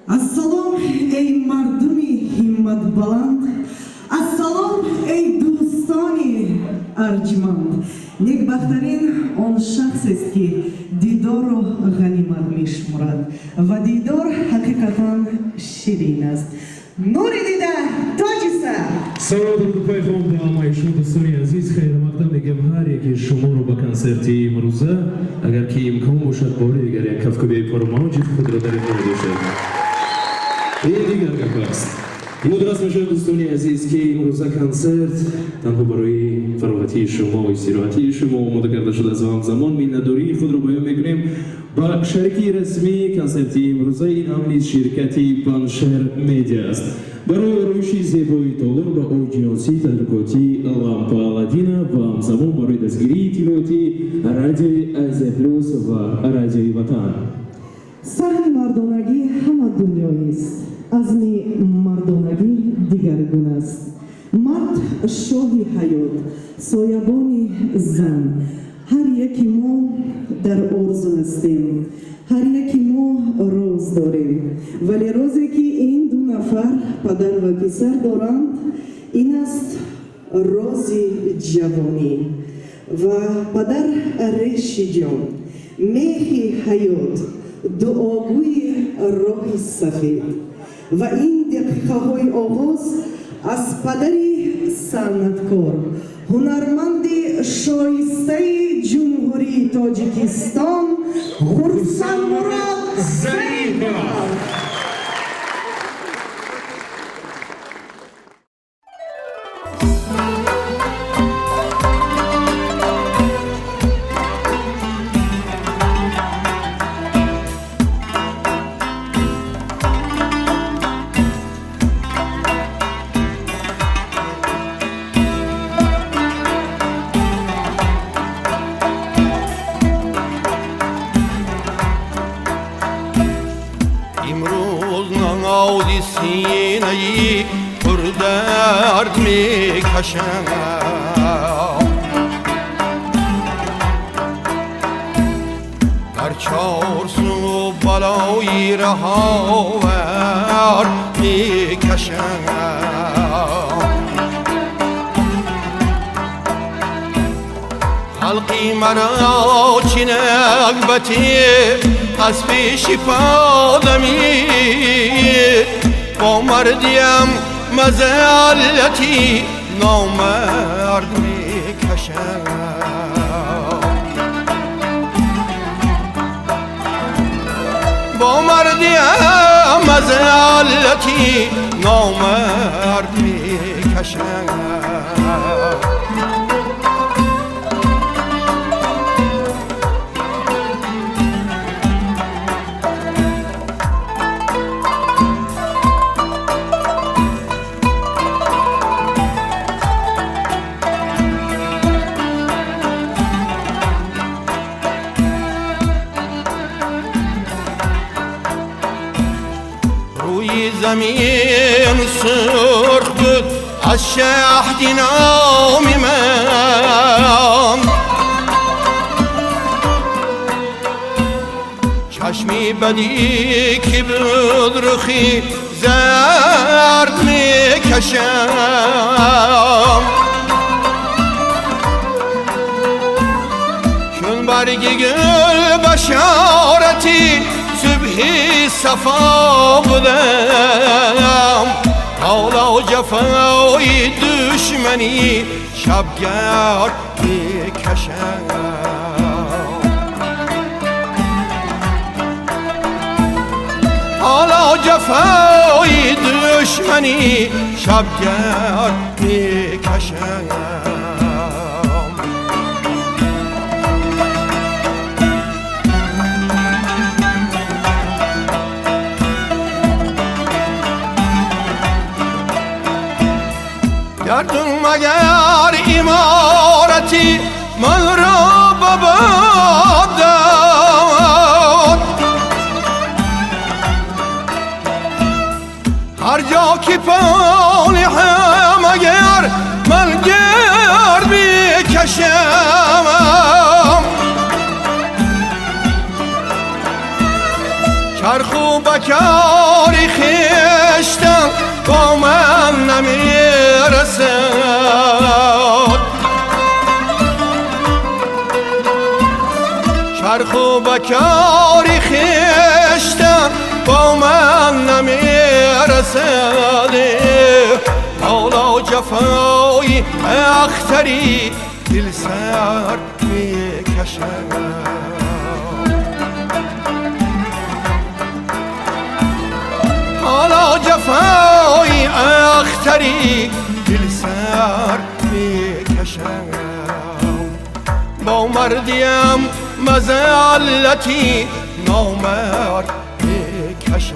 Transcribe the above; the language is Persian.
Ассалом, эй мардуми ҳиммат баланд, ассалом, эй дӯстони арҷманд. Некбахтарин он шахсест ки дидорро ғанимат мешуморад ва дидор ҳақиқатан ширин аст. Нури дида тоҷиса. Салом духои хоб даомаи шумо дӯстони азиз, хайрмақдам мегӯям ҳар яке шуморо ба консерти имрӯза, агар ки имкон бошад бори дигар як кафкобияи паромавҷи худро дар ихтиёр дошед. این دیگر گپ است. یاد راست میشه دوستانی عزیز که این روزا کنسرت تنها برای فراغتی شما و استراحتی شما آماده کرده شده از همزمان میلادوری خود رو بیان میکنیم با شریکی رسمی کنسرتی امروزه این هم نیز شرکتی پانشر میدیا است. برای روشی زیبایی تالار با اودیانسی تدارکاتی لامپا لادینا و همزمان برای دستگیری اطلاعاتی رادیوی از پلوس و رادیوی وطن. саҳни мардонагӣ ҳама дунёист, азми мардонагӣ дигаргун аст. Мард шоҳи ҳаёт, соябони зан. ҳар яки мо дар орзу ҳастем, ҳар яки мо роз дорем, вале розе ки ин ду нафар падар ва писар доранд, ин аст рози ҷавонӣ. ва падар реши ҷон, меҳи ҳаёт, дуогӯи роҳи сафед ва ин дақиқаҳои оғоз аз падари санъаткор, ҳунарманди шоистаи ҷумҳурии Тоҷикистон Хурсанмурод Зарипов. سینه‌ای پر درد می‌کشم، در چار سو بلای رهاور می‌کشم. خلقی مرا چه نکبتی از پیش پادمی، با مردیم مذلتی نامرد میکشم. با مردیم مذلتی نامرد میکشم. زمین سرخ بود از شهد نام من، چشمی بدی که بود رخی زرد میکشم. چون برگ گل بشارتی صبحی صفا بودم، حالا جفای دشمنی شبگرد میکشم. حالا جفای دشمنی شبگرد میکشم. گردون مگر امارتی من را بباد داد، هر جا که پالهم اگر من گرد بکشم. چرخ و بکاری خشتم با من نمیرسد، چرخ و بکاری خشتم با من نمیرسد، حالا جفای اختری دل سر میکشد، حالا جفای اختری دل سر میکشد، با مردیم مزلتی نامرد میکشد.